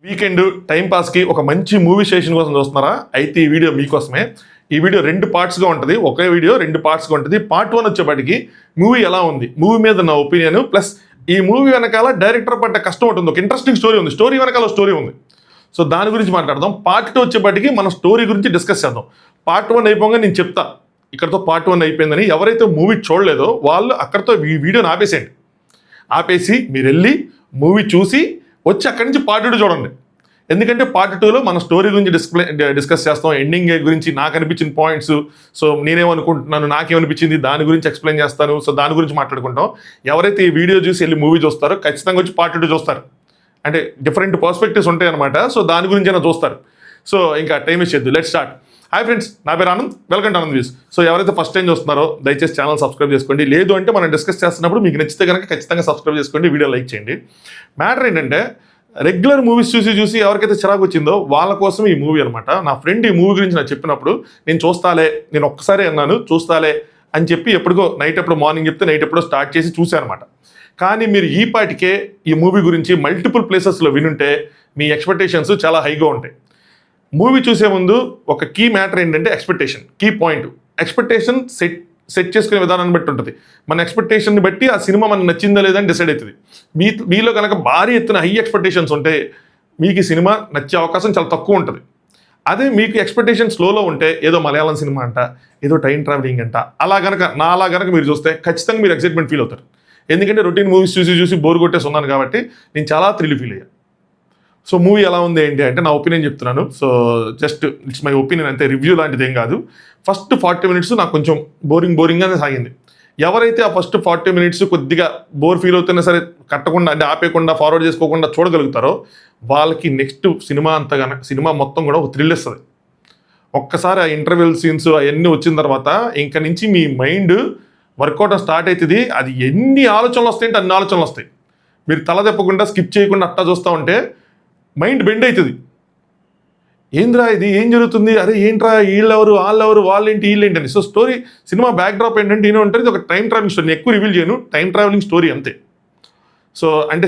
Weekend time పాస్కి ఒక మంచి movie station కోసం చూస్తున్నారా? అయితే ఈ వీడియో మీకోసమే. ఈ వీడియో 2 పార్ట్స్గా ఉంటుంది. ఒకే వీడియో 2 పార్ట్స్గా ఉంటుంది. పార్ట్ 1 వచ్చేపాటికి మూవీ ఎలా ఉంది, మూవీ మీద నా ఒపీనియన్, ప్లస్ ఈ మూవీ వెనకాల డైరెక్టర్ పడ్డ కష్టం ఉంటుంది. ఒక ఇంట్రెస్టింగ్ స్టోరీ ఉంది, స్టోరీ వెనకాల స్టోరీ ఉంది. సో దాని గురించి మాట్లాడదాం. పార్ట్ 2 వచ్చేపాటికి మన స్టోరీ గురించి డిస్కస్ చేద్దాం. పార్ట్ 1 అయిపోగా నేను చెప్తా ఇక్కడతో పార్ట్ 1 అయిపోయిందని. ఎవరైతే మూవీ చూడలేదో వాళ్ళు అక్కడితో ఈ వీడియోని ఆపేసేయండి. ఆపేసి మీరు వెళ్ళి మూవీ చూసి వచ్చి అక్కడి నుంచి పార్ట్ 2 చూడండి. ఎందుకంటే పార్ట్ 2లో మన స్టోరీ గురించి డిస్కస్ చేస్తాం. ఎండింగ్ గురించి నాకు అనిపించిన పాయింట్స్, సో నేనేమనుకుంటున్నాను, నాకేమనిపించింది దాని గురించి ఎక్స్ప్లెయిన్ చేస్తాను. సో దాని గురించి మాట్లాడుకుంటాం. ఎవరైతే ఈ వీడియో చూసి వెళ్ళి మూవీ చూస్తారో ఖచ్చితంగా వచ్చి పార్ట్ 2 చూస్తారు. అంటే డిఫరెంట్ పర్స్పెక్టివ్స్ ఉంటాయి అనమాట. సో దాని గురించి అయినా చూస్తారు. సో ఇంకా టైం ఇచ్చేద్దు, లెట్ స్టార్ట్. హాయ్ ఫ్రెండ్స్, నా పేరు Anand, welcome to Anand views. So ఎవరైతే ఫస్ట్ టైం చూస్తున్నారో దయచేసి ఛానల్ సబ్స్క్రైబ్ చేసుకోండి. లేదు అంటే మనం డిస్కస్ చేస్తున్నప్పుడు మీకు నచ్చితే కనుక ఖచ్చితంగా సబ్స్క్రైబ్ చేసుకోండి, వీడియో లైక్ చేయండి. మ్యాటర్ ఏంటంటే రెగ్యులర్ మూవీస్ చూసి ఎవరికైతే చిరాకు వచ్చిందో వాళ్ళ కోసం ఈ మూవీ అనమాట. నా ఫ్రెండ్ ఈ మూవీ గురించి నాకు చెప్పినప్పుడు నేను చూస్తాలే, నేను ఒక్కసారి అన్నాను చూస్తాలే అని చెప్పి ఎప్పుడుగో నైట్ ఎప్పుడు మార్నింగ్ చెప్తే నైట్ ఎప్పుడో స్టార్ట్ చేసి చూశాను అనమాట. కానీ మీరు ఈ పాటికే ఈ మూవీ గురించి మల్టిపుల్ ప్లేసెస్లో వినుంటే మీ ఎక్స్పెక్టేషన్స్ చాలా హైగా ఉంటాయి. మూవీ చూసే ముందు ఒక కీ మ్యాటర్ ఏంటంటే expectation, key point. Expectation set చేసుకునే విధానాన్ని బట్టి ఉంటుంది. మన ఎక్స్పెక్టేషన్ని బట్టి ఆ సినిమా మనకు నచ్చిందా లేదా అని డిసైడ్ అవుతుంది. మీలో కనుక భారీ ఎత్తున హై ఎక్స్పెక్టేషన్స్ ఉంటే మీకు ఈ సినిమా నచ్చే అవకాశం చాలా తక్కువ ఉంటుంది. అదే మీకు ఎక్స్పెక్టేషన్ స్లోలో ఉంటే ఏదో మలయాళం సినిమా అంట, ఏదో టైం ట్రావెలింగ్ అంట, అలా గనక మీరు చూస్తే ఖచ్చితంగా మీరు ఎక్సైట్మెంట్ ఫీల్ అవుతారు. ఎందుకంటే రొటీన్ మూవీస్ చూసి బోర్ కొట్టేసి ఉన్నాను కాబట్టి నేను చాలా థ్రిల్ ఫీల్ అయ్యాను. సో మూవీ ఎలా ఉంది ఏంటి అంటే నా ఒపీనియన్ చెప్తున్నాను. So just it's my opinion, అంతే, రివ్యూ లాంటిది ఏం కాదు. ఫస్ట్ 40 minutes నాకు కొంచెం బోరింగ్గానే సాగింది. ఎవరైతే ఆ ఫస్ట్ 40 minutes కొద్దిగా బోర్ ఫీల్ అవుతున్నా సరే కట్టకుండా, అంటే ఆపేయకుండా, ఫార్వర్డ్ చేసుకోకుండా చూడగలుగుతారో వాళ్ళకి నెక్స్ట్ సినిమా మొత్తం కూడా ఒక థ్రిల్ ఇస్తుంది. ఒక్కసారి ఆ ఇంటర్వెల్ సీన్స్ అవన్నీ వచ్చిన తర్వాత ఇంక నుంచి మీ మైండ్ వర్కౌట్ స్టార్ట్ అవుతుంది. అది ఎన్ని ఆలోచనలు వస్తాయంటే అన్ని ఆలోచనలు వస్తాయి. మీరు తల తెప్పకుండా స్కిప్ చేయకుండా అట్టా చూస్తూ ఉంటే మైండ్ బెండ్ అవుతుంది. ఏంద్రా ఇది, ఏం జరుగుతుంది, అరే ఏంట్రా, వీళ్ళెవరు, వాళ్ళేంటి, వీళ్ళేంటి అని. So story, cinema back drop ఏంటంటే ఉంటుంది, ఇది ఒక టైం ట్రావెలింగ్ స్టోరీ. నేను ఎక్కువ రివీల్ చేయను, టైం ట్రావెలింగ్ స్టోరీ అంతే. సో అంటే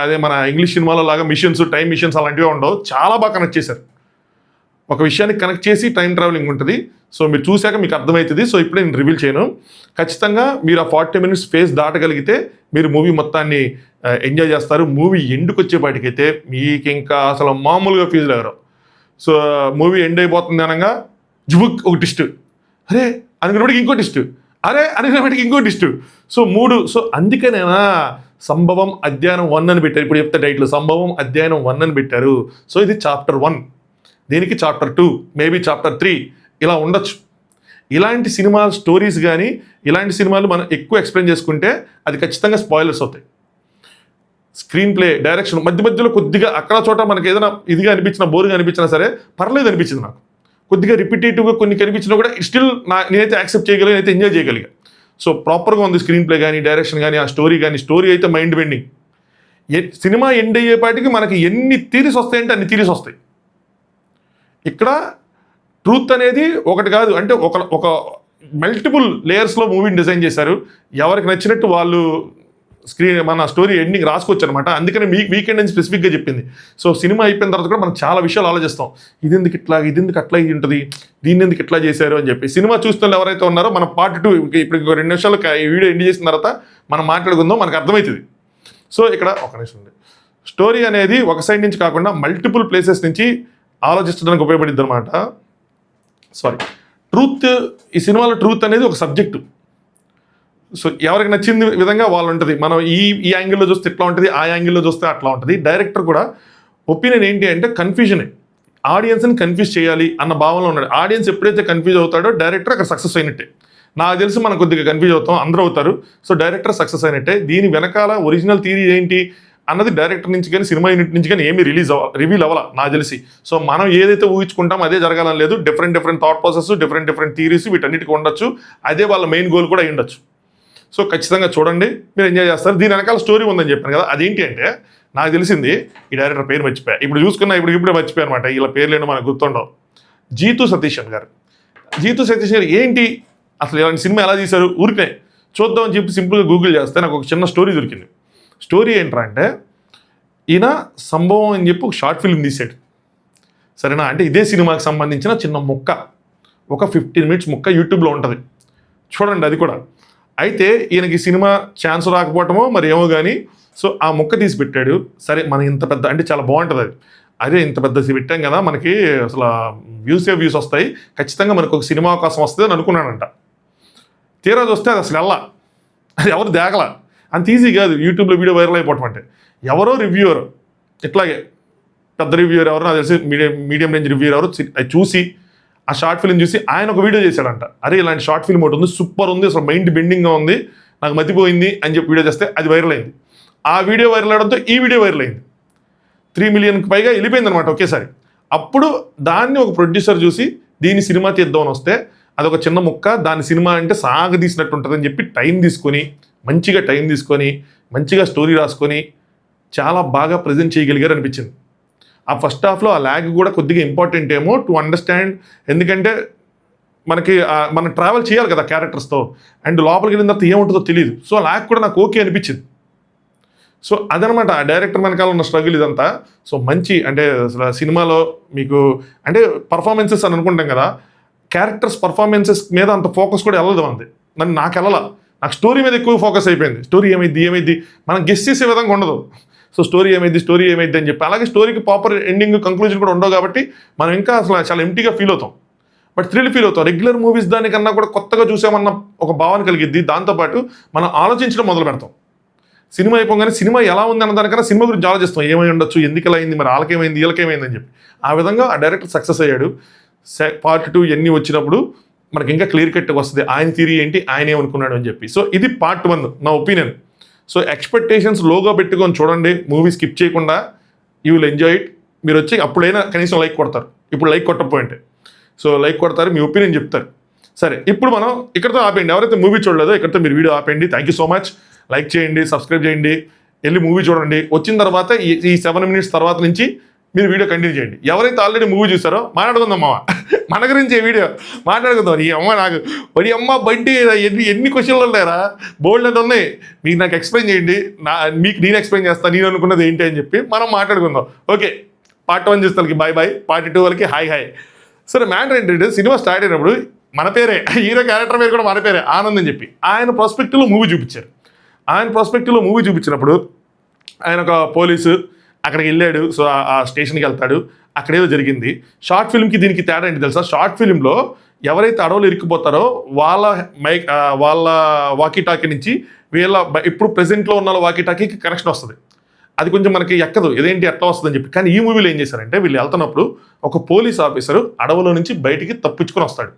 అదే మన ఇంగ్లీష్ సినిమాలో లాగా మిషన్స్, టైం మిషన్స్ అలాంటివి ఉండవు. చాలా బాగా కనెక్ట్ చేశారు. ఒక విషయాన్ని కనెక్ట్ చేసి టైం ట్రావెలింగ్ ఉంటుంది. సో మీరు చూశాక మీకు అర్థమవుతుంది. సో ఇప్పుడే నేను రివీల్ చేయను. ఖచ్చితంగా మీరు ఆ 40 minutes ఫేస్ దాటగలిగితే మీరు మూవీ మొత్తాన్ని ఎంజాయ్ చేస్తారు. మూవీ ఎండ్కి వచ్చేపాటికైతే మీకు ఇంకా అసలు మామూలుగా ఫీజు లేరు. సో మూవీ ఎండ్ అయిపోతుంది అనగా జుబుక్ ఒక ట్విస్ట్, అరే అనుకున్నప్పటికి ఇంకో ట్విస్ట్, అరే అనుకున్నప్పటికి ఇంకో ట్విస్ట్. సో 3. సో అందుకనేనా సంభవం అధ్యయనం 1 అని పెట్టారు. ఇప్పుడు చెప్తే టైటిల్ సంభవం అధ్యయనం 1 అని పెట్టారు. సో ఇది చాప్టర్ 1, దీనికి చాప్టర్ 2, మేబీ చాప్టర్ 3 ఇలా ఉండొచ్చు. ఇలాంటి సినిమా స్టోరీస్ కానీ ఇలాంటి సినిమాలు మనం ఎక్కువ ఎక్స్ప్లెయిన్ చేసుకుంటే అది ఖచ్చితంగా స్పాయిలర్స్ అవుతాయి. స్క్రీన్ ప్లే, డైరెక్షన్ మధ్యలో కొద్దిగా అక్కడ చోట మనకి ఏదైనా ఇదిగా అనిపించినా, బోర్గా అనిపించినా సరే పర్లేదు అనిపించింది నాకు. కొద్దిగా రిపిటేటివ్గా కొన్ని కనిపించినా కూడా స్టిల్ నేనైతే యాక్సెప్ట్ చేయగలిగా, నేనైతే ఎంజాయ్ చేయగలిగా. సో ప్రాపర్గా ఉంది స్క్రీన్ ప్లే కానీ, డైరెక్షన్ కానీ, ఆ స్టోరీ కానీ. స్టోరీ అయితే మైండ్ బెండింగ్. సినిమా ఎండ్ అయ్యేపాటికి మనకి ఎన్ని థీరీస్ వస్తాయంటే అన్ని థీరీస్ వస్తాయి. ఇక్కడ ట్రూత్ అనేది ఒకటి కాదు, అంటే ఒక మల్టిపుల్ లేయర్స్లో మూవీని డిజైన్ చేశారు. ఎవరికి నచ్చినట్టు వాళ్ళు మన స్టోరీ ఎండింగ్ రాసుకోవచ్చు అనమాట. అందుకని వీకెండ్ అని స్పెసిఫిక్గా చెప్పింది. సో సినిమా అయిపోయిన తర్వాత కూడా మనం చాలా విషయాలు ఆలోచిస్తాం. ఇది ఎందుకు అట్లా ఇది ఉంటుంది, దీన్ని ఎందుకు ఇట్లా చేశారు అని చెప్పి. సినిమా చూస్తున్న ఎవరైతే ఉన్నారో మన పార్ట్ 2 ఇప్పుడు 2 నిమిషాలు ఈ వీడియో ఎండ్ చేసిన తర్వాత మనం మాట్లాడుకుందాం, మనకు అర్థమవుతుంది. సో ఇక్కడ ఒక నిమిషం ఉంది. స్టోరీ అనేది ఒక సైడ్ నుంచి కాకుండా మల్టిపుల్ ప్లేసెస్ నుంచి ఆలోచించడానికి ఉపయోగపడింది అనమాట. ట్రూత్, ఈ సినిమాలో ట్రూత్ అనేది ఒక సబ్జెక్టు. సో ఎవరికి నచ్చిన విధంగా వాళ్ళు ఉంటుంది. మనం ఈ యాంగిల్లో చూస్తే ఇట్లా ఉంటుంది, ఆ యాంగిల్లో చూస్తే అట్లా ఉంటుంది. డైరెక్టర్ కూడా ఒపీనియన్ ఏంటి అంటే కన్ఫ్యూజనే, ఆడియన్స్ని కన్ఫ్యూజ్ చేయాలి అన్న భావనలో ఉన్నాడు. ఆడియన్స్ ఎప్పుడైతే కన్ఫ్యూజ్ అవుతాడో డైరెక్టర్ అక్కడ సక్సెస్ అయినట్టే. నాకు తెలిసి మనం కొద్దిగా కన్ఫ్యూజ్ అవుతాం, అందరూ అవుతారు. సో డైరెక్టర్ సక్సెస్ అయినట్టే. దీని వెనకాల ఒరిజినల్ థియరీ ఏంటి అన్నది డైరెక్టర్ నుంచి కానీ సినిమా యూనిట్ నుంచి కానీ ఏమీ రివీల్ అవ్వాల నాకు తెలిసి. సో మనం ఏదైతే ఊహించుకుంటామో అదే జరగాలని లేదు. Different thought process, different theories వీటన్నిటికీ ఉండొచ్చు. అదే వాళ్ళ మెయిన్ గోల్ కూడా అయి ఉండొచ్చు. సో ఖచ్చితంగా చూడండి, మీరు ఎంజాయ్ చేస్తారు. దీని వెనకాల స్టోరీ ఉందని చెప్పాను కదా, అదేంటి అంటే నాకు తెలిసింది ఈ డైరెక్టర్ పేరు మర్చిపోయా. ఇప్పుడే మర్చిపోయా అనమాట. ఇలా పేర్లేంటో మనకు గుర్తుండవు. జీతు సతీషన్ గారు ఏంటి అసలు ఇలాంటి సినిమా ఎలా తీశారు ఊరికే చూద్దామని చెప్పి సింపుల్గా గూగుల్ చేస్తే నాకు ఒక చిన్న స్టోరీ దొరికింది. స్టోరీ ఏంట్రా అంటే ఈయన సంభవం అని చెప్పి ఒక షార్ట్ ఫిల్మ్ తీశాడు, సరేనా. అంటే ఇదే సినిమాకి సంబంధించిన చిన్న ముక్క, ఒక 15 మినిట్స్ ముక్క యూట్యూబ్లో ఉంటుంది, చూడండి అది కూడా. అయితే ఈయనకి సినిమా ఛాన్స్ రాకపోవటమో మరి ఏమో కానీ, సో ఆ ముక్క తీసి పెట్టాడు. సరే మనం ఇంత పెద్ద అంటే చాలా బాగుంటుంది అది, అదే ఇంత పెద్ద పెట్టాం కదా, మనకి అసలు వ్యూస్ వస్తాయి, ఖచ్చితంగా మనకు ఒక సినిమా అవకాశం వస్తుంది అని అనుకున్నానంట. తీరా చూస్తే అది అసలు అది ఎవరు దేగల, అంత ఈజీ కాదు యూట్యూబ్లో వీడియో వైరల్ అయిపోవటం అంటే. ఎవరో రివ్యూవర్, ఇట్లాగే పెద్ద రివ్యూవర్ ఎవరో నాకు తెలిసి మీడియం రేంజ్ రివ్యూవర్ ఎవరు అది చూసి ఆ షార్ట్ ఫిల్మ్ చూసి ఆయన ఒక వీడియో చేశాడంట. అరే ఇలాంటి షార్ట్ ఫిల్మ్ ఒకటి ఉంది, సూపర్ ఉంది, అసలు మైండ్ బెండింగ్గా ఉంది, నాకు మతిపోయింది అని చెప్పి వీడియో చేస్తే అది వైరల్ అయింది. ఆ వీడియో వైరల్ అవడంతో ఈ వీడియో వైరల్ అయింది, 3 మిలియన్కి పైగా వెళ్ళిపోయింది అనమాట ఒకేసారి. అప్పుడు దాన్ని ఒక ప్రొడ్యూసర్ చూసి దీన్ని సినిమా తీద్దామని వస్తే అదొక చిన్న ముక్క, దాని సినిమా అంటే సాగదీసినట్టు ఉంటుందని చెప్పి మంచిగా టైం తీసుకొని మంచిగా స్టోరీ రాసుకొని చాలా బాగా ప్రజెంట్ చేయగలిగారు అనిపించింది. ఆ ఫస్ట్ హాఫ్లో ఆ ల్యాగ్ కూడా కొద్దిగా ఇంపార్టెంట్ ఏమో టు అండర్స్టాండ్, ఎందుకంటే మనం ట్రావెల్ చేయాలి కదా క్యారెక్టర్స్తో, అండ్ లోపలికి వెళ్ళిన తర్వాత ఏముంటుందో తెలియదు. సో ల్యాగ్ కూడా నాకు ఓకే అనిపించింది. సో అదనమాట ఆ డైరెక్టర్ వెనకాల ఉన్న స్ట్రగుల్ ఇదంతా. సో మంచి అంటే అసలు సినిమాలో మీకు అంటే పర్ఫార్మెన్సెస్ అని అనుకుంటాం కదా, క్యారెక్టర్స్ పర్ఫార్మెన్సెస్ మీద అంత ఫోకస్ కూడా వెళ్ళదు మనది. నాకు వెళ్ళాల, నాకు స్టోరీ మీద ఎక్కువ ఫోకస్ అయిపోయింది. స్టోరీ ఏమైంది మనం గెస్ చేసే విధంగా ఉండదు. సో స్టోరీ ఏమైంది అని చెప్పి, అలాగే స్టోరీకి ప్రాపర్ ఎండింగ్ కంక్లూజన్ కూడా ఉండవు కాబట్టి మనం ఇంకా అసలు చాలా ఎంటీగా ఫీల్ అవుతాం, బట్ థ్రిల్ ఫీల్ అవుతాం. రెగ్యులర్ మూవీస్ దానికన్నా కూడా కొత్తగా చూసామన్న ఒక భావన కలిగిద్ది. దాంతోపాటు మనం ఆలోచించడం మొదలు పెడతాం. సినిమా అయిపోగానే సినిమా ఎలా ఉంది అన్న దానికన్నా సినిమా గురించి ఆలోచిస్తాం, ఏమై ఉండొచ్చు, ఎందుకు ఇలా అయింది, మరి వాళ్ళకేమైంది వీళ్ళకేమైంది అని చెప్పి. ఆ విధంగా ఆ డైరెక్టర్ సక్సెస్ అయ్యాడు. పార్ట్ 2 ఎన్ని వచ్చినప్పుడు మనకి ఇంకా క్లియర్ కట్ వస్తుంది ఆయన థియరీ ఏంటి, ఆయన ఏమనుకున్నాడు అని చెప్పి. సో ఇది పార్ట్ 1 నా ఒపీనియన్. సో ఎక్స్పెక్టేషన్స్ లోగా పెట్టుకొని చూడండి, మూవీ స్కిప్ చేయకుండా, యూ విల్ ఎంజాయ్ ఇట్. మీరు వచ్చి అప్పుడైనా కనీసం లైక్ కొడతారు, ఇప్పుడు లైక్ కొట్టకపోయింటే సో లైక్ కొడతారు, మీ ఒపీనియన్ చెప్తారు. సరే ఇప్పుడు మనం ఇక్కడతో ఆపేయండి, ఎవరైతే మూవీ చూడలేదో ఇక్కడతో మీరు వీడియో ఆపేయండి. Thank you so much. Like చేయండి, సబ్స్క్రైబ్ చేయండి, వెళ్ళి మూవీ చూడండి. వచ్చిన తర్వాత ఈ 7 మినిట్స్ తర్వాత నుంచి మీరు వీడియో కంటిన్యూ చేయండి. ఎవరైతే ఆల్రెడీ మూవీ చూసారో మాట్లాడుకుందాం మామ, మన గురించి వీడియో మాట్లాడుకుందాం. ఈ అమ్మ నాకు బండి ఎన్ని క్వశ్చన్లు ఉన్నాయరా, బోల్డ్ అని ఉన్నాయి, మీకు నాకు ఎక్స్ప్లెయిన్ చేయండి, మీకు నేను ఎక్స్ప్లెయిన్ చేస్తాను, నేను అనుకున్నది ఏంటి అని చెప్పి మనం మాట్లాడుకుందాం. ఓకే, పార్ట్ 1 చూస్తానికి బాయ్ బాయ్, పార్ట్ 2 వాళ్ళకి హాయ్. సరే మ్యాటర్ ఏంటంటే సినిమా స్టార్ట్ అయినప్పుడు మన పేరే, హీరో క్యారెక్టర్ పేరు కూడా మన పేరే, ఆనంద్ అని చెప్పి ఆయన ప్రాస్పెక్టివ్లో మూవీ చూపించారు. ఆయన ప్రాస్పెక్టివ్లో మూవీ చూపించినప్పుడు ఆయన ఒక పోలీసు అక్కడికి వెళ్ళాడు. సో ఆ స్టేషన్కి వెళ్తాడు, అక్కడేదో జరిగింది. షార్ట్ ఫిల్మ్కి దీనికి తేడా ఏంటి తెలుసా, షార్ట్ ఫిల్మ్లో ఎవరైతే అడవులు ఇరుక్కుపోతారో వాళ్ళ వాకీటాకీ నుంచి ఇప్పుడు ప్రెజెంట్లో ఉన్న వాకీటాకీకి కనెక్షన్ వస్తుంది. అది కొంచెం మనకి ఎక్కదు, ఇదేంటి ఎట్లా వస్తుందని చెప్పి. కానీ ఈ మూవీలో ఏం చేశారంటే వీళ్ళు వెళ్తున్నప్పుడు ఒక పోలీస్ ఆఫీసరు అడవులో నుంచి బయటికి తప్పించుకొని వస్తాడు.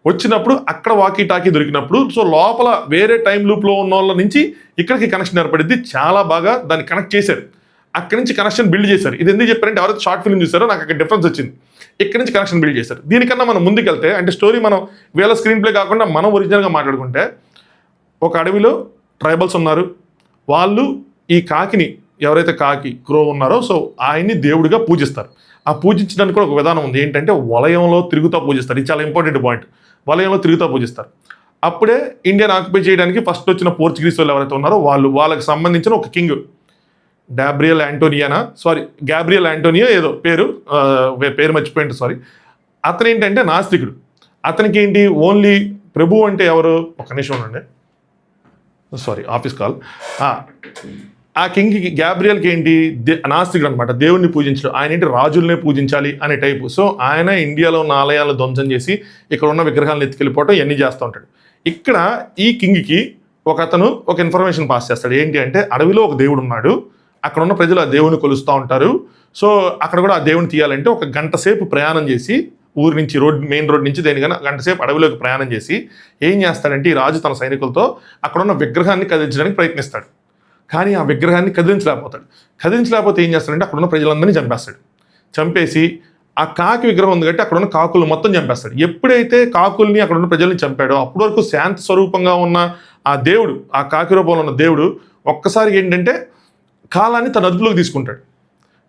వచ్చినప్పుడు అక్కడ వాకీటాకీ దొరికినప్పుడు సో లోపల వేరే టైం లూప్లో ఉన్న వాళ్ళ నుంచి ఇక్కడికి కనెక్షన్ ఏర్పడింది. చాలా బాగా దాన్ని కనెక్ట్ చేశారు, అక్కడి నుంచి కనెక్షన్ బిల్డ్ చేశారు. ఇది ఎందుకు చెప్పారంటే ఎవరైతే షార్ట్ ఫిల్మ్ చూసారో నాకు అక్కడ డిఫరెన్స్ వచ్చింది, ఇక్కడి నుంచి కనెక్షన్ బిల్డ్ చేశారు. దీనికన్నా మనం ముందుకెళ్తే అంటే స్టోరీ మనం వీళ్ళ స్క్రీన్ ప్లే కాకుండా మనం ఒరిజినల్గా మాట్లాడుకుంటే, ఒక అడవిలో ట్రైబల్స్ ఉన్నారు, వాళ్ళు ఈ కాకిని ఎవరైతే క్రో ఉన్నారో సో ఆయన్ని దేవుడిగా పూజిస్తారు. ఆ పూజించడానికి కూడా ఒక విధానం ఉంది, ఏంటంటే వలయంలో తిరుగుతూ పూజిస్తారు. ఇది చాలా ఇంపార్టెంట్ పాయింట్, వలయంలో తిరుగుతూ పూజిస్తారు. అప్పుడే ఇండియాని ఆక్యుపై చేయడానికి ఫస్ట్ వచ్చిన పోర్చుగీస్ వాళ్ళు ఎవరైతే ఉన్నారో వాళ్ళకి సంబంధించిన ఒక కింగ్ గ్యాబ్రియల్ యాంటోనియో ఏదో పేరు మర్చిపోయింది, సారీ. అతను ఏంటంటే నాస్తికుడు. అతనికి ఏంటి ఓన్లీ ప్రభు అంటే ఎవరు, ఒక నిమిషం ఉండండి, సారీ ఆఫీస్ కాల్. ఆ కింగ్కి గ్యాబ్రియల్కి ఏంటి నాస్తికుడు అనమాట, దేవుడిని పూజించడం. ఆయన ఏంటి రాజుల్నే పూజించాలి అనే టైపు. సో ఆయన ఇండియాలో ఉన్న ఆలయాలను ధ్వంసం చేసి ఇక్కడ ఉన్న విగ్రహాలను ఎత్తుకెళ్ళిపోవటం ఇవన్నీ చేస్తూ ఉంటాడు. ఇక్కడ ఈ కింగ్కి అతను ఒక ఇన్ఫర్మేషన్ పాస్ చేస్తాడు, ఏంటి అంటే అడవిలో ఒక దేవుడు ఉన్నాడు, అక్కడ ఉన్న ప్రజలు ఆ దేవుని కొలుస్తూ ఉంటారు. సో అక్కడ కూడా ఆ దేవుని తీయాలంటే 1 గంట సేపు ప్రయాణం చేసి ఊరి నుంచి మెయిన్ రోడ్ నుంచి దేనికన్నా 1 గంట సేపు అడవిలోకి ప్రయాణం చేసి ఏం చేస్తాడంటే ఈ రాజు తన సైనికులతో అక్కడ ఉన్న విగ్రహాన్ని కదిలించడానికి ప్రయత్నిస్తాడు. కానీ ఆ విగ్రహాన్ని కదిలించలేకపోతే ఏం చేస్తాడంటే అక్కడ ఉన్న ప్రజలందరినీ చంపేసి ఆ కాకి విగ్రహం ఉంది కాబట్టి అక్కడ ఉన్న కాకులు మొత్తం చంపేస్తాడు. ఎప్పుడైతే కాకుల్ని అక్కడ ఉన్న ప్రజల్ని చంపాడో అప్పటి వరకు శాంత స్వరూపంగా ఉన్న ఆ దేవుడు, ఆ కాకి రూపంలో ఉన్న దేవుడు ఒక్కసారి ఏంటంటే కాలాన్ని తన అదుపులోకి తీసుకుంటాడు,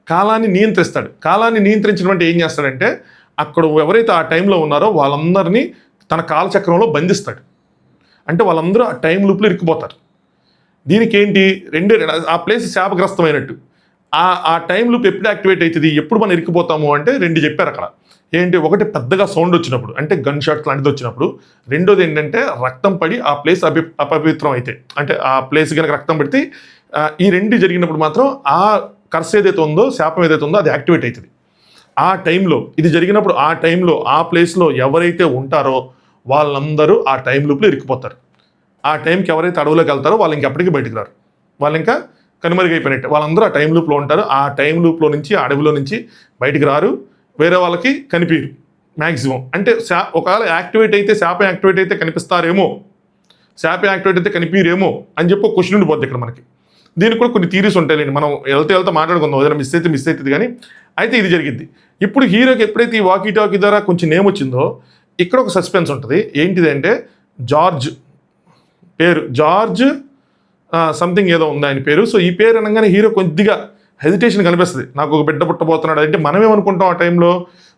కాలాన్ని నియంత్రిస్తాడు. కాలాన్ని నియంత్రించడం అంటే ఏం చేస్తాడంటే అక్కడ ఎవరైతే ఆ టైంలో ఉన్నారో వాళ్ళందరినీ తన కాలచక్రంలో బంధిస్తాడు. అంటే వాళ్ళందరూ ఆ టైం లూప్లో ఇరుక్కుపోతారు. దీనికి ఏంటి ఆ ప్లేస్ శాపగ్రస్తమైనట్టు. ఆ టైం లూప్ ఎప్పుడు యాక్టివేట్ అవుతుంది, ఎప్పుడు మనం ఇరికిపోతాము అంటే 2 చెప్పారు అక్కడ. ఏంటి, ఒకటి పెద్దగా సౌండ్ వచ్చినప్పుడు, అంటే గన్ షాట్ లాంటిది వచ్చినప్పుడు. రెండోది ఏంటంటే రక్తం పడి ఆ ప్లేస్ అపవిత్రం అయితే, అంటే ఆ ప్లేస్ కనుక రక్తం పడితే ఈ 2 జరిగినప్పుడు మాత్రం ఆ కర్స్ ఏదైతే ఉందో, శాపం ఏదైతే ఉందో అది యాక్టివేట్ అవుతుంది. ఆ టైంలో ఇది జరిగినప్పుడు, ఆ టైంలో ఆ ప్లేస్లో ఎవరైతే ఉంటారో వాళ్ళందరూ ఆ టైం లూప్లో ఇరికిపోతారు. ఆ టైంకి ఎవరైతే అడవులోకి వెళ్తారో వాళ్ళు ఇంకెప్పటికీ బయటకు రారు, వాళ్ళు ఇంకా కనుమరుగైపోయినట్టు. వాళ్ళందరూ ఆ టైం లూప్లో ఉంటారు. ఆ టైం లూప్లో నుంచి, ఆ అడవిలో నుంచి బయటికి రారు, వేరే వాళ్ళకి కనిపించరు మ్యాక్సిమం. అంటే ఒకవేళ యాక్టివేట్ అయితే, శాపం యాక్టివేట్ అయితే కనిపిస్తారేమో, శాపం యాక్టివేట్ అయితే కనిపించరేమో అని చెప్పి ఒక క్వశ్చన్ ఉండిపోద్ది ఇక్కడ మనకి. దీనికి కూడా కొన్ని థీరీస్ ఉంటాయండి, మనం వెళ్తే మాట్లాడుకుందాం, ఏదైనా మిస్ అవుతుంది కానీ. అయితే ఇది జరిగింది. ఇప్పుడు హీరోకి ఎప్పుడైతే ఈ వాకీ టాకీ ద్వారా కొంచెం నేమ్ వచ్చిందో, ఇక్కడ ఒక సస్పెన్స్ ఉంటుంది. ఏంటిది అంటే, జార్జ్ పేరు, జార్జ్ సంథింగ్ ఏదో ఉంది ఆయన పేరు. సో ఈ పేరు అనగానే హీరో కొద్దిగా హెజిటేషన్ కనిపిస్తుంది, నాకు ఒక బిడ్డ పుట్టబోతున్నాడు అంటే. మనమేమనుకుంటాం ఆ టైంలో,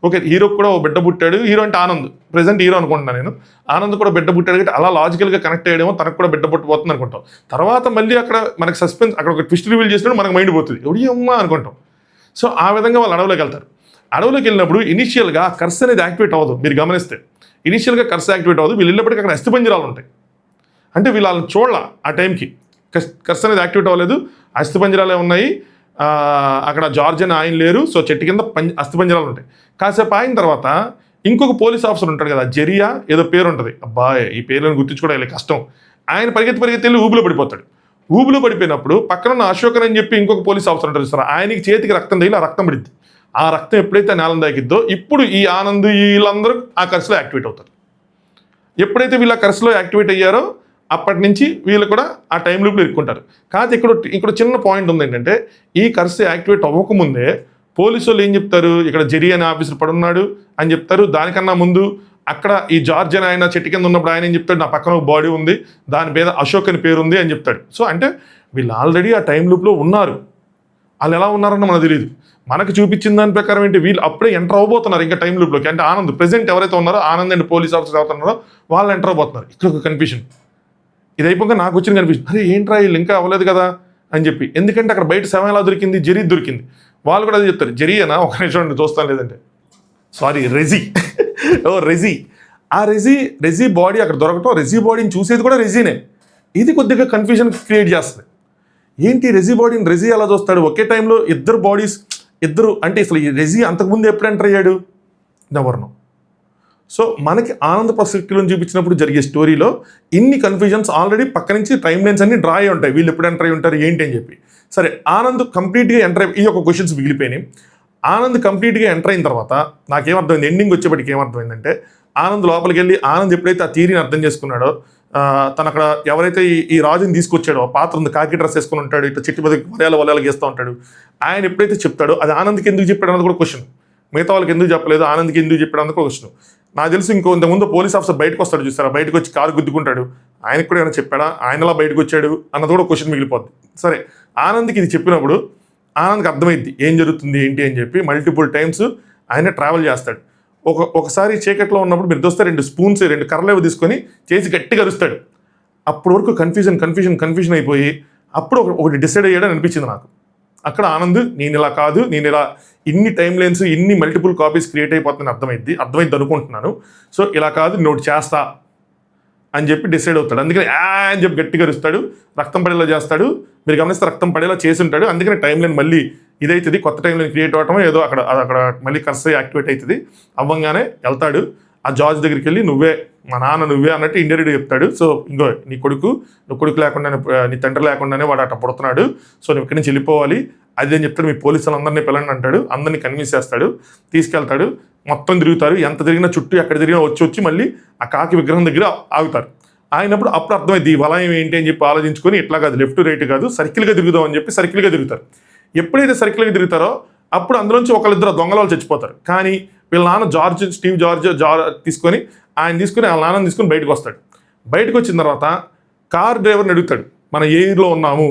ఓకే హీరోకి కూడా ఒక బిడ్డ పుట్టాడు, హీరో అంటే ఆనంద్, ప్రెసెంట్ హీరో అనుకుంటున్నాను నేను, ఆనంద్ కూడా బిడ్డ పుట్టాడు కాబట్టి అలా లాజికల్గా కనెక్ట్ అయ్యేమో, తనకు కూడా బిడ్డ పుట్టబోతుంది అనుకుంటాం. తర్వాత మళ్ళీ అక్కడ మనకి సస్పెన్స్, అక్కడ ఒక ట్విస్ట్ రివీల్ చేసినప్పుడు మనకు మైండ్ పోతుంది, ఎవడి అమ్మా అనుకుంటాం. సో ఆ విధంగా వాళ్ళు అడవులోకి వెళ్తారు. అడవులోకి వెళ్ళినప్పుడు ఇనిషియల్గా కర్స్ అనేది యాక్టివేట్ అవ్వదు. మీరు గమనిస్తే ఇనిషియల్గా కర్స్ యాక్టివేట్ అవ్వదు. వీళ్ళు వెళ్ళినప్పటికీ అక్కడ అస్థిపంజరాలు ఉంటాయి. అంటే వీళ్ళని చూడాల ఆ టైంకి కర్స్ అనేది యాక్టివేట్ అవ్వలేదు, అస్థిపంజరాలే ఉన్నాయి. అక్కడ జార్జ్ అని ఆయన లేరు. సో చెట్టు కింద అస్థిపంజరాలు ఉంటాయి. కాసేపు అయిన తర్వాత ఇంకొక పోలీస్ ఆఫీసర్ ఉంటాడు కదా, జెరియా ఏదో పేరు ఉంటుంది, అబ్బాయి ఈ పేర్లను గుర్తించుకోవడం కష్టం. ఆయన పరిగెత్తి వెళ్ళి ఊబిలో పడిపోతాడు. ఊబిలో పడిపోయినప్పుడు పక్కన ఉన్న అశోకన్ అని చెప్పి ఇంకొక పోలీస్ ఆఫీసర్ ఉంటారు సార్, ఆయనకి చేతికి రక్తం తగిలి ఆ రక్తం పడిద్ది. ఆ రక్తం ఎప్పుడైతే నేలం తాకిద్దో, ఇప్పుడు ఈ ఆనంద్ వీళ్ళందరూ ఆ కర్సులో యాక్టివేట్ అవుతారు. ఎప్పుడైతే వీళ్ళ కర్సులో యాక్టివేట్ అయ్యారో అప్పటి నుంచి వీళ్ళు కూడా ఆ టైం లూప్లో ఇరుక్కుంటారు. కాకపోతే ఇక్కడ చిన్న పాయింట్ ఉంది ఏంటంటే, ఈ కర్స్ యాక్టివేట్ అవ్వకముందే పోలీసు వాళ్ళు ఏం చెప్తారు, ఇక్కడ జెరీ అనే ఆఫీసర్ పడున్నాడు అని చెప్తారు. దానికన్నా ముందు అక్కడ ఈ జార్జ్ అని ఆయన చెట్టు కింద ఉన్నప్పుడు ఆయన ఏం చెప్తాడు, నా పక్కన ఒక బాడీ ఉంది, దాని మీద అశోక్ అని పేరు ఉంది అని చెప్తాడు. సో అంటే వీళ్ళు ఆల్రెడీ ఆ టైం లూప్లో ఉన్నారు. వాళ్ళు ఎలా ఉన్నారన్న మనకు తెలియదు. మనకు చూపించిన దాని ప్రకారం ఏంటి, వీళ్ళు అప్పుడే ఎంటర్ అవ్వబోతున్నారు ఇంకా టైం లూప్లోకి. అంటే ఆనంద్ ప్రెసెంట్ ఎవరైతే ఉన్నారో, ఆనంద్ అండ్ పోలీస్ ఆఫీసర్ ఎవరైతే ఉన్నారో వాళ్ళు ఎంటర్ అవబోతున్నారు. ఇక్కడ ఒక కన్ఫ్యూజన్. ఇది అయిపోగా నాకు వచ్చిన కనిపిస్తుంది, అరే ఏంట్రా వీళ్ళు ఇంకా అవ్వలేదు కదా అని చెప్పి. ఎందుకంటే అక్కడ బయట శవం ఎలా దొరికింది, జెరీ దొరికింది. వాళ్ళు కూడా అది చెప్తారు, జెరీ అనా ఒక నిమిషం చూస్తాను, లేదంటే సారీ రెజీ ఓ రెజీ. ఆ రెజీ బాడీ అక్కడ దొరకటం, రెజీ బాడీని చూసేది కూడా రెజీనే. ఇది కొద్దిగా కన్ఫ్యూజన్ క్రియేట్ చేస్తుంది. ఏంటి రెజీ బాడీని రెజీ ఎలా చూస్తాడు, ఒకే టైంలో ఇద్దరు బాడీస్, ఇద్దరు అంటే అసలు ఈ రెజీ అంతకుముందు ఎప్పుడు ఎంటర్ అయ్యాడు, ఎవరినో. సో మనకి ఆనంద్ పర్స్పెక్టివ్లో చూపించినప్పుడు జరిగే స్టోరీలో ఇన్ని కన్ఫ్యూజన్స్ ఆల్రెడీ పక్క నుంచి టైం లైన్స్ అన్ని డ్రా అయి ఉంటాయి, వీళ్ళు ఎప్పుడు ఎంటర్ అయి ఉంటారు ఏంటి అని చెప్పి. సరే ఆనంద్ కంప్లీట్గా ఎంటర్ అయ్యి, ఈ యొక్క క్వశ్చన్స్ మిగిలిపోయినాయి. ఆనంద్ కంప్లీట్గా ఎంటర్ అయిన తర్వాత నాకేమర్థమైంది, ఎండింగ్ వచ్చేప్పటికి ఏమర్థమైందంటే, ఆనంద్ లోపలికి వెళ్ళి ఆనంద్ ఎప్పుడైతే ఆ థియరీని అర్థం చేసుకున్నాడో, తను అక్కడ ఎవరైతే ఈ రాజుని తీసుకొచ్చాడో, ఆ పాత్ర ఉంది, కాకి డ్రెస్ వేసుకుని ఉంటాడు, ఇట్లా చెట్టు మీద వలయాలు గీస్తూ ఉంటాడు, ఆయన ఎప్పుడైతే చెప్తాడో అది ఆనంద్కి ఎందుకు చెప్పాడు అన్నది కూడా క్వశ్చన్. మిగతా వాళ్ళకి ఎందుకు చెప్పలేదు, ఆనంద్కి ఎందుకు చెప్పాడు అన్నది క్వశ్చన్. నాకు తెలిసి ఇంతకుముందు పోలీస్ ఆఫీసర్ బయటకు వస్తాడు చూస్తారా, బయటకు వచ్చి కారు గుద్దుకుంటాడు, ఆయనకు కూడా ఏమైనా చెప్పాడా, ఆయనలా బయటకు వచ్చాడు అన్నది కూడా క్వశ్చన్ మిగిలిపోద్ది. సరే ఆనంద్కి ఇది చెప్పినప్పుడు ఆనంద్కి అర్థమైద్ది ఏం జరుగుతుంది ఏంటి అని చెప్పి. మల్టిపుల్ టైమ్స్ ఆయన ట్రావెల్ చేస్తాడు. ఒకసారి చీకట్లో ఉన్నప్పుడు మీరు దోస్తే 2 స్పూన్స్ 2 కర్రలేవి తీసుకొని చేసి గట్టిగా అరుస్తాడు. అప్పటి వరకు కన్ఫ్యూజన్ అయిపోయి అప్పుడు ఒకటి డిసైడ్ అయ్యాడని అనిపించింది నాకు. అక్కడ ఆనంద్ నేను ఇలా కాదు, నేను ఇలా ఇన్ని టైం లైన్స్, ఇన్ని మల్టిపుల్ కాపీస్ క్రియేట్ అయిపోతుందని అర్థమైంది అనుకుంటున్నాను. సో ఇలా కాదు, నోట్ చేస్తా అని చెప్పి డిసైడ్ అవుతాడు. అందుకని అని చెప్పి గట్టిగా అరుస్తాడు, రక్తం పడేలా చేస్తాడు. మీరు గమనిస్తే రక్తం పడేలా చేసి ఉంటాడు. అందుకని టైం లైన్ మళ్ళీ ఇదైతుంది, కొత్త టైం లైన్ క్రియేట్ అవటం ఏదో అక్కడ మళ్ళీ కర్స్ యాక్టివేట్ అవుతుంది. అవ్వంగానే వెళ్తాడు ఆ జార్జ్ దగ్గరికి వెళ్ళి, నువ్వే మా నాన్న నువ్వే అన్నట్టు ఇండైరెక్ట్గా చెప్తాడు. సో ఇంకో నీ కొడుకు లేకుండానే, నీ తండ్రి లేకుండానే వాడు అట్ట పుడుతున్నాడు, సో నువ్వు ఇక్కడి నుంచి వెళ్ళిపోవాలి అది అని చెప్తాడు. మీ పోలీసులు అందరినీ పిల్లండి అంటాడు, అందరినీ కన్విన్స్ చేస్తాడు, తీసుకెళ్తాడు. మొత్తం తిరుగుతారు, ఎంత తిరిగినా చుట్టూ ఎక్కడ తిరిగినా వచ్చి మళ్ళీ ఆ కాకి విగ్రహం దగ్గర ఆగుతారు. ఆగినప్పుడు అప్పుడు అర్థమైంది ఈ వలయం ఏంటి అని చెప్పి ఆలోచించుకొని, ఇట్లా కాదు లెఫ్ట్ రైట్ కాదు సర్కిల్గా తిరుగుదాం అని చెప్పి సర్కిల్గా తిరుగుతారు. ఎప్పుడైతే సర్కిల్గా తిరుగుతారో అప్పుడు అందులోంచి ఒకళ్ళిద్దరు దొంగల చచ్చిపోతారు. కానీ వీళ్ళ నాన్న స్టీవ్ జార్జ్ తీసుకొని వాళ్ళ నాన్నని తీసుకొని బయటకు వస్తాడు. బయటకు వచ్చిన తర్వాత కార్ డ్రైవర్ని అడుగుతాడు, మన ఏ ఇయర్లో ఉన్నాము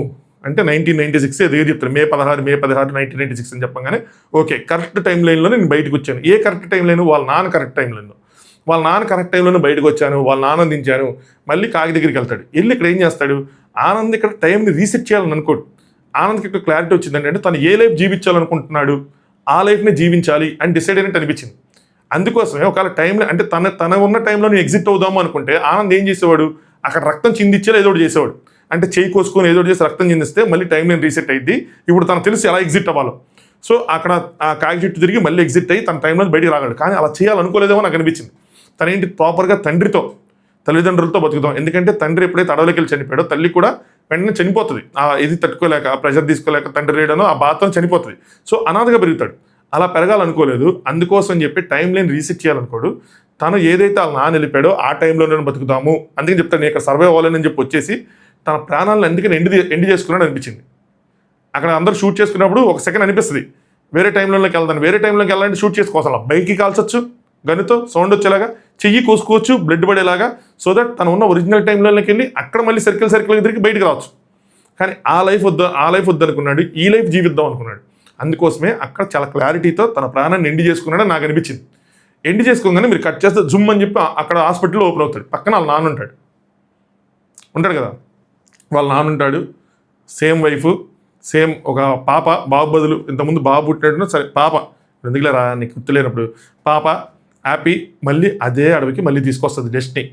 అంటే 1996 ఏదో చెప్తాడు, మే 16 1996 అని చెప్పగానే ఓకే కరెక్ట్ టైం లైన్లో నేను బయటకు వచ్చాను. ఏ కరెక్ట్ టైం లైన్, వాళ్ళ నాన్న కరెక్ట్ టైం లైన్లో బయటకు వచ్చాను, వాళ్ళ నాన్న దించాను. మళ్ళీ కాకి దగ్గరికి వెళ్తాడు. వెళ్ళి ఇక్కడ ఏం చేస్తాడు, ఆనంద్ ఇక్కడ టైంని రీసెట్ చేయాలని అనుకోడు, ఆనంద్కి ఇక్కడ క్లారిటీ వచ్చింది అంటే తను ఏ లైఫ్ జీవించాలనుకుంటున్నాడు ఆ లైఫ్ని జీవించాలి అని డిసైడ్ అయినట్టు అనిపించింది. అందుకోసమే ఒకవేళ టైంలో అంటే తన ఉన్న టైంలో నేను ఎగ్జిట్ అవుదాము అనుకుంటే ఆనంద్ ఏం చేసేవాడు, అక్కడ రక్తం చిందిచ్చేలా ఏదో ఒకటి చేసేవాడు. అంటే చేయి కోసుకొని ఏదో ఒకటి చేసి రక్తం చిందిస్తే మళ్ళీ టైం నేను రీసెట్ అయ్యింది. ఇప్పుడు తనకు తెలిసి ఎలా ఎగ్జిట్ అవ్వాలో. సో అక్కడ ఆ కాకి చుట్టూ తిరిగి మళ్ళీ ఎగ్జిట్ అయ్యి తన టైంలో బయటికి రాగలడు. కానీ అలా చేయాలనుకోలేదేమో నాకు అనిపించింది. తనేంటి ప్రాపర్గా తల్లిదండ్రులతో బతుకుతాం. ఎందుకంటే తండ్రి ఎప్పుడైతే అడవులకి వెళ్ళి చనిపోయాడో తల్లి కూడా వెంటనే చనిపోతుంది. ఆ ఇది తట్టుకోలేక, ఆ ప్రెషర్ తీసుకోలేక తండ్రి లేడనో ఆ బాధతో చనిపోతుంది. సో అనాథగా పెరుగుతాడు. అలా పెరగాలనుకోలేదు. అందుకోసం చెప్పి టైం లైన్ రీసెట్ చేయాలనుకోడు. తను ఏదైతే వాళ్ళ నాన్న వెళ్ళిపోయాడో ఆ టైంలోనే బతుకుతాము అందుకని చెప్తాను. నేను ఇక్కడ సర్వే అవ్వాలని చెప్పి వచ్చేసి తన ప్రాణాలను అందుకని ఎండి చేసుకున్నాడు అనిపించింది. అక్కడ అందరూ షూట్ చేసుకున్నప్పుడు ఒక సెకండ్ అనిపిస్తుంది వేరే టైంలోకి వెళ్తాను. వేరే టైంలోకి వెళ్ళాలంటే షూట్ చేసుకోవాలి. బైక్కి కాల్చొచ్చు, గన్నుతో సౌండ్ వచ్చేలాగా, చెయ్యి కోసుకోవచ్చు బ్లడ్ పడేలాగా. సో దట్ తను ఉన్న ఒరిజినల్ టైంలోకి వెళ్ళి అక్కడ మళ్ళీ సర్కిల్ తిరిగి బయటకు రావచ్చు. కానీ ఆ లైఫ్ వద్దు అనుకున్నాడు. ఈ లైఫ్ జీవిద్దాం అనుకున్నాడు. అందుకోసమే అక్కడ చాలా క్లారిటీతో తన ప్రాణాన్ని ఎండి చేసుకున్నాడని నాకు అనిపించింది. ఎండి చేసుకోగానే మీరు కట్ చేస్తే జుమ్ అని చెప్పి అక్కడ హాస్పిటల్లో ఓపెన్ అవుతాడు. పక్కన వాళ్ళ నాన్న ఉంటాడు కదా, వాళ్ళ నాన్న ఉంటాడు. సేమ్ వైఫ్, సేమ్ ఒక పాప, బాబు బదులు ఇంతకుముందు బాబు పుట్టినట్టు సరే పాప ఎందుకులే రా నీకు గుర్తులేనప్పుడు పాప హ్యాపీ మళ్ళీ అదే అడవికి మళ్ళీ తీసుకొస్తుంది డెస్టినీ.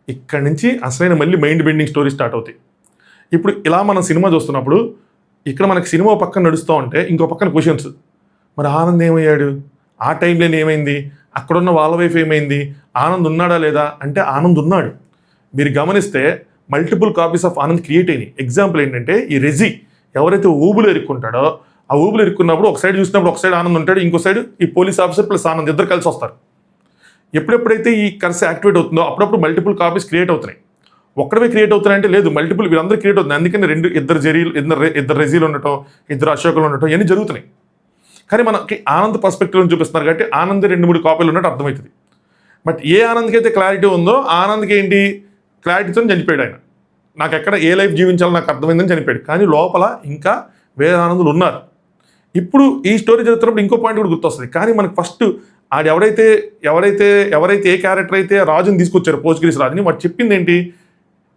ఇక్కడి నుంచి అసలైన మళ్ళీ మైండ్ బెండింగ్ స్టోరీ స్టార్ట్ అవుతాయి. ఇప్పుడు ఇలా మనం సినిమా చూస్తున్నప్పుడు ఇక్కడ మనకి సినిమా పక్కన నడుస్తూ ఉంటే ఇంకో పక్కన క్వశ్చన్స్. మరి ఆనంద్ ఏమయ్యాడు, ఆ టైంలో ఏమైంది, అక్కడున్న వాళ్ళ వైఫ్ ఏమైంది, ఆనంద్ ఉన్నాడా లేదా అంటే ఆనంద్ ఉన్నాడు. మీరు గమనిస్తే multiple copies of Anand create అయినాయి. ఎగ్జాంపుల్ ఏంటంటే ఈ రెజీ ఎవరైతే ఊబులు ఇరుక్కుంటాడో ఆ ఊబులు ఇరుక్కున్నప్పుడు ఒక సైడ్ చూసినప్పుడు ఒక సైడ్ ఆనంద్ ఉంటాడు, ఇంకో సైడ్ ఈ పోలీస్ ఆఫీసర్ ప్లస్ ఆనంద్ ఇద్దరు కలిసి వస్తారు. ఎప్పుడెప్పుడైతే ఈ కర్స్ యాక్టివేట్ అవుతుందో అప్పుడప్పుడు మల్టిపుల్ కాపీస్ క్రియేట్ అవుతున్నాయి. ఒక్కడవే క్రియేట్ అవుతున్నాయంటే లేదు, మల్టిపుల్ వీళ్ళందరూ క్రియేట్ అవుతుంది. అందుకని ఇద్దరు రెజీలు ఉండటం, ఇద్దరు అశోకులు ఉండటం ఇవన్నీ జరుగుతున్నాయి. కానీ మనకి ఆనంద్ పర్స్పెక్టివ్ చూపిస్తున్నారు కాబట్టి ఆనంద్ 2-3 కాపీలు ఉన్నట్టు అర్థమవుతుంది. బట్ ఏ ఆనంద్కి అయితే క్లారిటీ ఉందో ఆనంద్కి ఏంటి క్లారిటీతో చనిపోయాడు ఆయన. నాకు ఎక్కడ ఏ లైఫ్ జీవించాలో నాకు అర్థమైందని చనిపోయాడు. కానీ లోపల ఇంకా వేరే ఆనందులు ఉన్నారు. ఇప్పుడు ఈ స్టోరీ చదువుతున్నప్పుడు ఇంకో పాయింట్ కూడా గుర్తొస్తుంది. కానీ మనకు ఫస్ట్ ఆడు ఎవరైతే ఏ క్యారెక్టర్ అయితే రాజుని తీసుకొచ్చారు పోర్చుగీస్ రాజుని, వాడు చెప్పింది ఏంటి,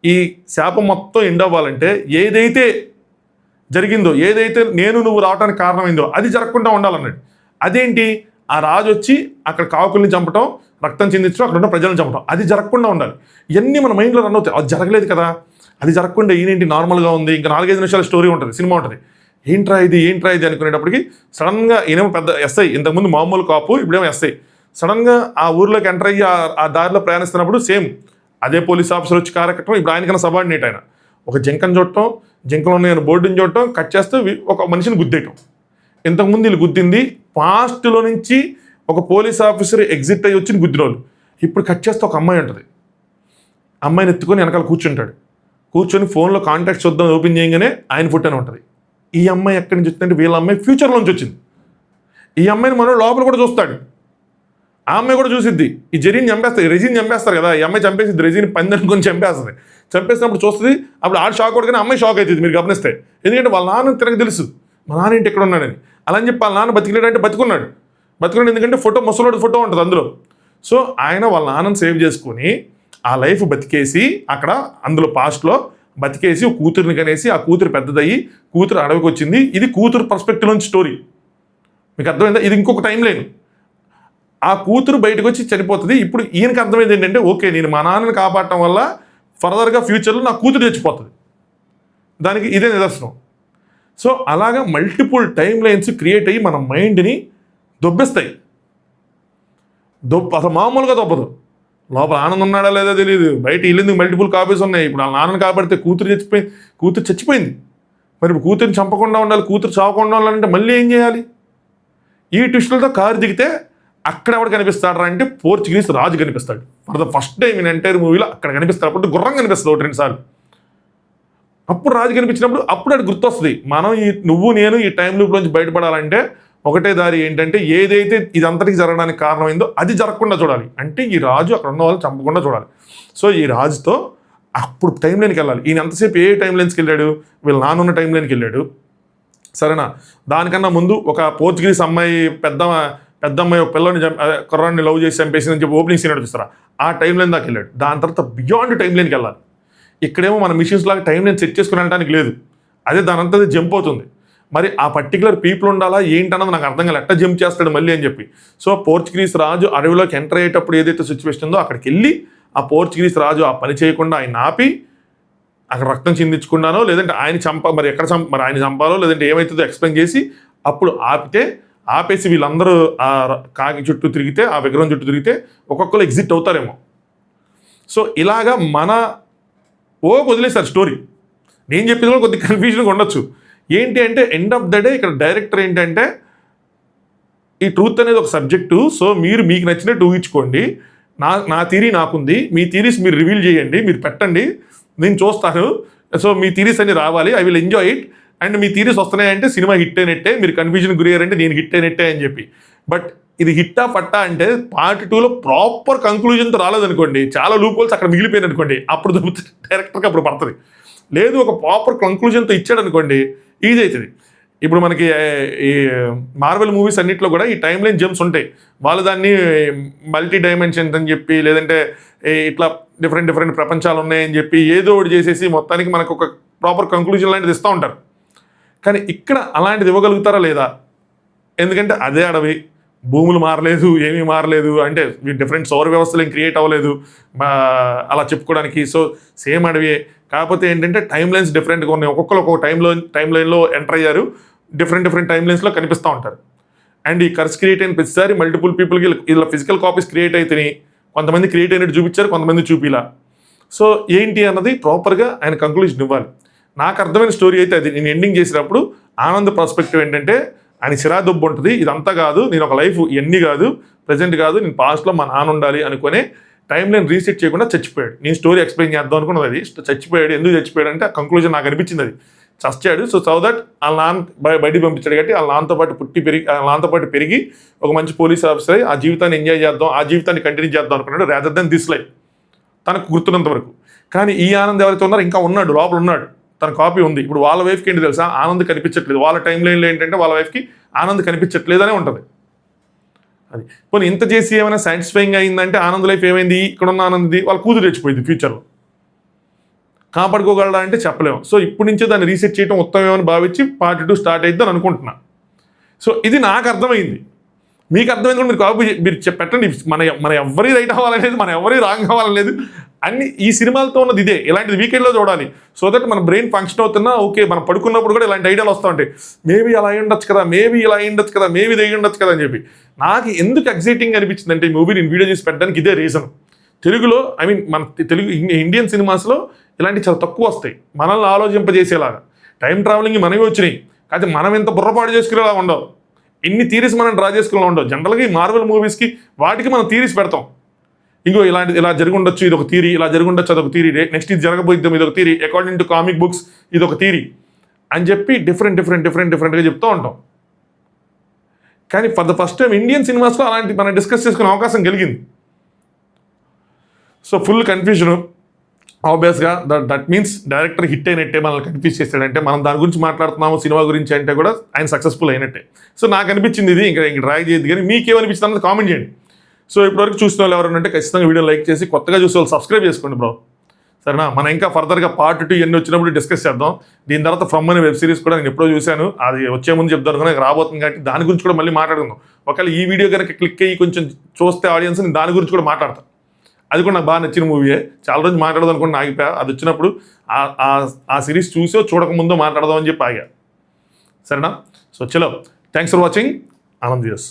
ఈ శాపం మొత్తం ఎండ్ అవ్వాలంటే ఏదైతే జరిగిందో, ఏదైతే నువ్వు రావడానికి కారణమైందో అది జరగకుండా ఉండాలన్నాడు. అదేంటి, ఆ రాజు వచ్చి అక్కడ కాకుల్ని చంపటం, రక్తం చిందించడం, అక్కడ ఉన్న ప్రజలను చంపటం, అది జరగకుండా ఉండాలి. ఇవన్నీ మన మైండ్లో రన్ అవుతాయి. అది జరగలేదు కదా, అది జరగకుండా ఈయనేంటి నార్మల్గా ఉంది, ఇంకా 4-5 నిమిషాల స్టోరీ ఉంటుంది, సినిమా ఉంటుంది. ఏంట్రా ఇది అనుకునేటప్పటికి సడన్గా ఈయనేమో పెద్ద ఎస్ఐ, ఇంతకుముందు మామూలు కాపు, ఇప్పుడేమో ఎస్ఐ. సడన్గా ఆ ఊర్లోకి ఎంటర్ అయ్యి ఆ దారిలో ప్రయాణిస్తున్నప్పుడు సేమ్ అదే పోలీస్ ఆఫీసర్ వచ్చి క్యారెక్టర్. ఇప్పుడు ఆయనకన్నా సబార్డినేట్ ఆయన. ఒక జింకను చూడటం, జింకలో ఉన్న బోర్డుని చూడటం, కట్ చేస్తే ఒక మనిషిని గుద్దేయటం. ఇంతకుముందు వీళ్ళు గుద్దింది పాస్ట్లో నుంచి ఒక పోలీస్ ఆఫీసర్ ఎగ్జిట్ అయ్యి వచ్చి గుద్దిన వాళ్ళు. ఇప్పుడు కట్ చేస్తే ఒక అమ్మాయి ఉంటుంది. అమ్మాయిని ఎత్తుకొని వెనకాల కూర్చొని ఫోన్లో కాంటాక్ట్స్ చూద్దాం ఓపెన్ చేయగానే ఆయన ఫోటో అని ఉంటుంది. ఈ అమ్మాయి ఎక్కడి నుంచి వచ్చిందంటే వీళ్ళ అమ్మాయి ఫ్యూచర్లో నుంచి వచ్చింది. ఈ అమ్మాయిని మనం లోపల కూడా చూస్తాడు. ఆ అమ్మాయి కూడా చూసిద్ది. ఈ రెజీని చంపేస్తారు కదా, ఈ అమ్మాయి చంపేసిద్ది, రెజీని పందనుకొని చంపేస్తుంది. చంపేసినప్పుడు చూస్తుంది. అప్పుడు ఆడు షాక్ కొడుకుని అమ్మాయి షాక్ అవుతుంది మీరు గమనిస్తే. ఎందుకంటే వాళ్ళ నాన్న తినకు తెలుసు మా నాన్న ఇంటి ఎక్కడ ఉన్నాడని. అలా అని చెప్పి వాళ్ళ నాన్న బతికినాడంటే బతుకున్నాడు. ఎందుకంటే ముసలోడి ఫోటో ఉంటుంది అందులో. సో ఆయన వాళ్ళ నాన్నని సేవ్ చేసుకొని ఆ లైఫ్ బతికేసి అక్కడ అందులో పాస్ట్లో బతికేసి కూతురిని కనేసి ఆ కూతురు పెద్దదయ్యి కూతురు అడవికి వచ్చింది. ఇది కూతురు పర్స్పెక్టివ్ నుంచి స్టోరీ. మీకు అర్థమైందా? ఇది ఇంకొక టైం లైన్. ఆ కూతురు బయటకు వచ్చి చనిపోతుంది. ఇప్పుడు ఈయనకి అర్థమైంది ఏంటంటే ఓకే నేను మా నాన్నని కాపాడటం వల్ల ఫర్దర్గా ఫ్యూచర్లో నా కూతురు చచ్చిపోతుంది. దానికి ఇదే నిదర్శనం. సో అలాగా మల్టిపుల్ టైం లైన్స్ క్రియేట్ అయ్యి మన మైండ్ని దొబ్బేస్తాయి. అసలు మామూలుగా దొబ్బదు. లోపల ఆనందం ఉన్నాడా లేదా తెలియదు, బయట ఇల్లు మల్టిపుల్ కాపీస్ ఉన్నాయి. ఇప్పుడు ఆ నాన్నని కాపాడితే కూతురు చచ్చిపోయింది. మరి ఇప్పుడు కూతురిని చంపకుండా ఉండాలి, కూతురు చావకుండా ఉండాలంటే మళ్ళీ ఏం చేయాలి? ఈ ట్విస్టులతో కారు దిగితే అక్కడ ఎవడు కనిపిస్తాడు అంటే పోర్చుగీస్ రాజు కనిపిస్తాడు. For the first time in entire మూవీలో అక్కడ కనిపిస్తాడు. అప్పుడు గుర్రం కనిపిస్తుంది 1-2 సార్లు. అప్పుడు రాజు కనిపించినప్పుడు అప్పుడు అది గుర్తొస్తుంది. మనం నువ్వు నేను ఈ టైం లూప్ నుంచి బయటపడాలంటే ఒకటే దారి ఏంటంటే ఏదైతే ఇదంతటికి జరగడానికి కారణమైందో అది జరగకుండా చూడాలి. అంటే ఈ రాజు అక్కడ ఉన్న వాళ్ళు చంపకుండా చూడాలి. సో ఈ రాజుతో అప్పుడు టైం లైన్కి వెళ్ళాలి. ఈయన ఎంతసేపు ఏ టైం లైన్స్కి వెళ్ళాడు, వీళ్ళ నాన్న ఉన్న టైం లైన్కి వెళ్ళాడు సరేనా. దానికన్నా ముందు ఒక పోర్చుగీస్ అమ్మాయి పెద్దమ్మాయి ఒక పిల్లని కుర్రాన్ని లవ్ చేసి చంపేసిందని చెప్పి ఓపెనింగ్ సీన్ చూస్తారా, ఆ టైం లైన్ దాకా వెళ్ళాడు. దాని తర్వాత బియాండ్ టైం లైన్కి వెళ్ళాలి. ఇక్కడేమో మన మిషన్స్ లాగా టైం లైన్ సెట్ చేసుకుని వెళ్ళడానికి లేదు. అదే దానంతా జంప్ అవుతుంది. మరి ఆ పర్టికులర్ పీపుల్ ఉండాలా ఏంటన్నది నాకు అర్థం కాలేదు, ఎట్లా జంప్ చేస్తాడు మళ్ళీ అని చెప్పి. సో పోర్చుగీస్ రాజు అడవిలోకి ఎంటర్ అయ్యేటప్పుడు ఏదైతే సిచ్యువేషన్ ఉందో అక్కడికి వెళ్ళి ఆ పోర్చుగీస్ రాజు ఆ పని చేయకుండా ఆయన ఆపి అక్కడ రక్తం చిందించుకున్నానో లేదంటే మరి మరి ఆయన చంపాలో లేదంటే ఏమవుతుందో ఎక్స్ప్లెయిన్ చేసి అప్పుడు ఆపేసి వీళ్ళందరూ ఆ కాకి చుట్టూ తిరిగితే, ఆ విగ్రహం చుట్టూ తిరిగితే ఒక్కొక్కరు ఎగ్జిట్ అవుతారేమో. సో ఇలాగా వదిలేశారు స్టోరీ. నేను చెప్పింది కూడా కొద్దిగా కన్ఫ్యూజన్గా ఉండొచ్చు. ఏంటి అంటే ఎండ్ ఆఫ్ ద డే ఇక్కడ డైరెక్టర్ ఏంటంటే ఈ ట్రూత్ అనేది ఒక సబ్జెక్టు, సో మీకు నచ్చినట్టు ఊహించుకోండి, నా థీరీ నాకుంది, మీ థీరీస్ మీరు రివీల్ చేయండి, మీరు పెట్టండి, నేను చూస్తాను, సో మీ థీరీస్ అన్ని రావాలి, I will enjoy it, and me theories వస్తున్నాయంటే సినిమా హిట్ అయినట్టే, మీరు కన్ఫ్యూజన్ గురయ్యారంటే నేను హిట్ అయినట్టే అని చెప్పి. బట్ ఇది హిట్టా పట్టా అంటే పార్ట్ 2లో ప్రాపర్ కంక్లూజన్తో రాలేదనుకోండి, చాలా లూప్ హోల్స్ అక్కడ మిగిలిపోయింది అనుకోండి, అప్పుడు డైరెక్టర్కి అప్పుడు పడుతుంది. లేదు ఒక ప్రాపర్ కంక్లూజన్తో ఇచ్చాడు అనుకోండి ఈజీ అవుతుంది. ఇప్పుడు మనకి ఈ మార్వెల్ మూవీస్ అన్నింటిలో కూడా ఈ టైమ్ లైన్ జంప్స్ ఉంటాయి. వాళ్ళు దాన్ని మల్టీ డైమెన్షన్స్ అని చెప్పి లేదంటే ఇట్లా డిఫరెంట్ ప్రపంచాలు ఉన్నాయని చెప్పి ఏదో ఒకటి చేసేసి మొత్తానికి మనకు ఒక ప్రాపర్ కంక్లూజన్ లాంటిది ఇస్తూ ఉంటారు. కానీ ఇక్కడ అలాంటిది ఇవ్వగలుగుతారా లేదా? ఎందుకంటే అదే అడవి, భూములు మారలేదు, ఏమీ మారలేదు, అంటే డిఫరెంట్ సౌర వ్యవస్థలు ఏం క్రియేట్ అవ్వలేదు అలా చెప్పుకోవడానికి. సో సేమ్ అడవి, కాకపోతే ఏంటంటే టైమ్ లైన్స్ డిఫరెంట్గా ఉన్నాయి. ఒక్కొక్కరు ఒక్కొక్క టైమ్ లైన్లో ఎంటర్ అయ్యారు, డిఫరెంట్ టైమ్ లైన్స్లో కనిపిస్తూ ఉంటారు. అండ్ ఈ కర్స్ క్రియేట్ అయిన ప్రతిసారి మల్టిపుల్ పీపుల్కి ఇలా ఫిజికల్ కాపీస్ క్రియేట్ అయితేనే కొంతమంది క్రియేట్ అయినట్టు చూపించారు, కొంతమంది చూపిలా. సో ఏంటి అన్నది ప్రాపర్గా ఆయన కంక్లూజన్ ఇవ్వాలి. నాకు అర్థమైన స్టోరీ అయితే అది. నేను ఎండింగ్ చేసినప్పుడు ఆనంద్ పర్స్పెక్టివ్ ఏంటంటే ఆయన చిరాదుబ్బు ఉంటుంది, ఇదంతా కాదు, నేను ఒక లైఫ్ ఇవన్నీ కాదు, ప్రజెంట్ కాదు, నేను పాస్ట్లో మా నాన్న ఉండాలి అనుకునే టైం లైన్ రీసెట్ చేయకుండా చచ్చిపోయాడు. నేను స్టోరీ ఎక్స్ప్లెయిన్ చేద్దాం అనుకున్నది అది. చచ్చిపోయాడు, ఎందుకు చచ్చిపోయాడు అంటే ఆ కంక్లూజన్ నాకు అనిపించింది అది. చచ్చాడు, సో దట్ వాళ్ళ నాన్న బయటికి పంపించాడు కాబట్టి వాళ్ళ నాన్నతో పాటు పెరిగి ఒక మంచి పోలీస్ ఆఫీసర్ అయి ఆ జీవితాన్ని ఎంజాయ్ చేద్దాం, ఆ జీవితాన్ని కంటిన్యూ చేద్దాం అనుకున్నాడు, రాదర్ దెన్ దిస్ లైఫ్ తనకు గుర్తున్నంత వరకు. కానీ ఈ ఆనంద్ ఎవరైతే ఉన్నారో ఇంకా ఉన్నాడు, లోపల ఉన్నాడు, తన కాపీ ఉంది. ఇప్పుడు వాళ్ళ వైఫ్కి ఏంటి తెలుసా, ఆనంద్ కనిపించట్లేదు. వాళ్ళ టైం లైన్లో ఏంటంటే వాళ్ళ వైఫ్కి ఆనంద్ కనిపించట్లేదనే ఉంటుంది. అది పోనీ ఇంత చేసి ఏమైనా సాటిస్ఫైయింగ్ అయిందంటే ఆనంద్ లైఫ్ ఏమైంది, ఇక్కడున్న ఆనంద్ది వాళ్ళ కూతురు తెచ్చిపోయింది, ఫ్యూచర్లో కాపాడుకోగలడా అంటే చెప్పలేము. సో ఇప్పటి నుంచే దాన్ని రీసెట్ చేయడం ఉత్తమమని భావించి పార్ట్ 2 స్టార్ట్ అయిద్దని అనుకుంటున్నా. సో ఇది నాకు అర్థమైంది, మీకు అర్థమైంది కూడా మీరు కాపీ మీరు పెట్టండి. మన ఎవరి రైట్ అవ్వాలనేది, మన ఎవరి రాంగ్ అవ్వాలనేది అన్ని ఈ సినిమాలతో ఉన్నది ఇదే. ఇలాంటిది వీకెండ్లో చూడాలి, సో దట్ మన బ్రెయిన్ ఫంక్షన్ అవుతున్నా ఓకే, మనం పడుకున్నప్పుడు కూడా ఇలాంటి ఐడియాలు వస్తూ ఉంటాయి. మేబీ అలా ఉండొచ్చు కదా, మేబీ ఇలా ఉండొచ్చు కదా, మేబీ ఇది ఉండొచ్చు కదా అని చెప్పి. నాకు ఎందుకు ఎగ్జైటింగ్ అనిపించింది అంటే ఈ మూవీ నేను వీడియో చేసి పెట్టడానికి ఇదే రీజన్. తెలుగులో మన తెలుగు ఇండియన్ సినిమాస్లో ఇలాంటివి చాలా తక్కువ వస్తాయి, మనల్ని ఆలోచింపజేసేలాగా. టైం ట్రావెలింగ్ మనమే వచ్చినాయి, కాకపోతే మనం ఎంత బుర్రపాటు చేసుకునేలా ఉండవు, ఇన్ని థీరీస్ మనం డ్రా చేసుకునేలా ఉండవు. జనరల్గా ఈ మార్వెల్ మూవీస్కి వాటికి మనం థీరీస్ పెడతాం. ఇంకో ఇలా జరిగి ఉండొచ్చు, ఇది ఒక థీరీ, ఇలా జరిగి ఉండొచ్చు, అదొక థీరీ, నెక్స్ట్ ఇది జరగబోయిద్దాం, ఇది ఒక theory, according to comic books ఇది ఒక థీరీ అని చెప్పి డిఫరెంట్గా చెప్తూ ఉంటాం. కానీ for the first time Indian సినిమాస్లో అలాంటి మనం డిస్కస్ చేసుకునే అవకాశం కలిగింది. So full confusion. ఆబ్వియస్గా దట్ మీన్స్ డైరెక్టర్ హిట్ అయినట్టే, మనల్ని కన్ఫ్యూజ్ చేశాడంటే, మనం దాని గురించి మాట్లాడుతున్నాము సినిమా గురించి అంటే కూడా ఆయన సక్సెస్ఫుల్ అయినట్టే. సో నాకు అనిపించింది ఇది. ఇంకా డ్రా చేయద్దు, కానీ మీకేమనిపించింది అన్నది కామెంట్ చేయండి. సో ఇప్పటివరకు చూసిన వాళ్ళు ఎవరైనా ఉంటే ఖచ్చితంగా వీడియో లైక్ చేసి, కొత్తగా చూసే వాళ్ళు సబ్స్క్రైబ్ చేసుకోండి బ్రో, సరేనా? మనం ఇంకా ఫర్దర్గా పార్ట్ 2 ఎన్ని వచ్చినప్పుడు డిస్కస్ చేద్దాం. దీని తర్వాత ఫ్రమ్ అనే వెబ్ సిరీస్ కూడా నేను ఎప్పుడో చూశాను, అది వచ్చే ముందు చెప్తాను కానీ రాబోతుంది కాబట్టి దాని గురించి కూడా మళ్ళీ మాట్లాడుకుందాం. ఒకవేళ ఈ వీడియో కనుక క్లిక్ అయ్యి కొంచెం చూస్తే ఆడియన్స్, నేను దాని గురించి కూడా మాట్లాడతాను. అది కూడా నాకు బాగా నచ్చిన మూవీయే, చాలా రోజు మాట్లాడదాం అనుకుంటే ఆగిపోయా. అది వచ్చినప్పుడు ఆ సిరీస్ చూసో చూడకముందో మాట్లాడదాం అని చెప్పి ఆగా, సరేనా? సో చలో, thanks for watching. Anand views.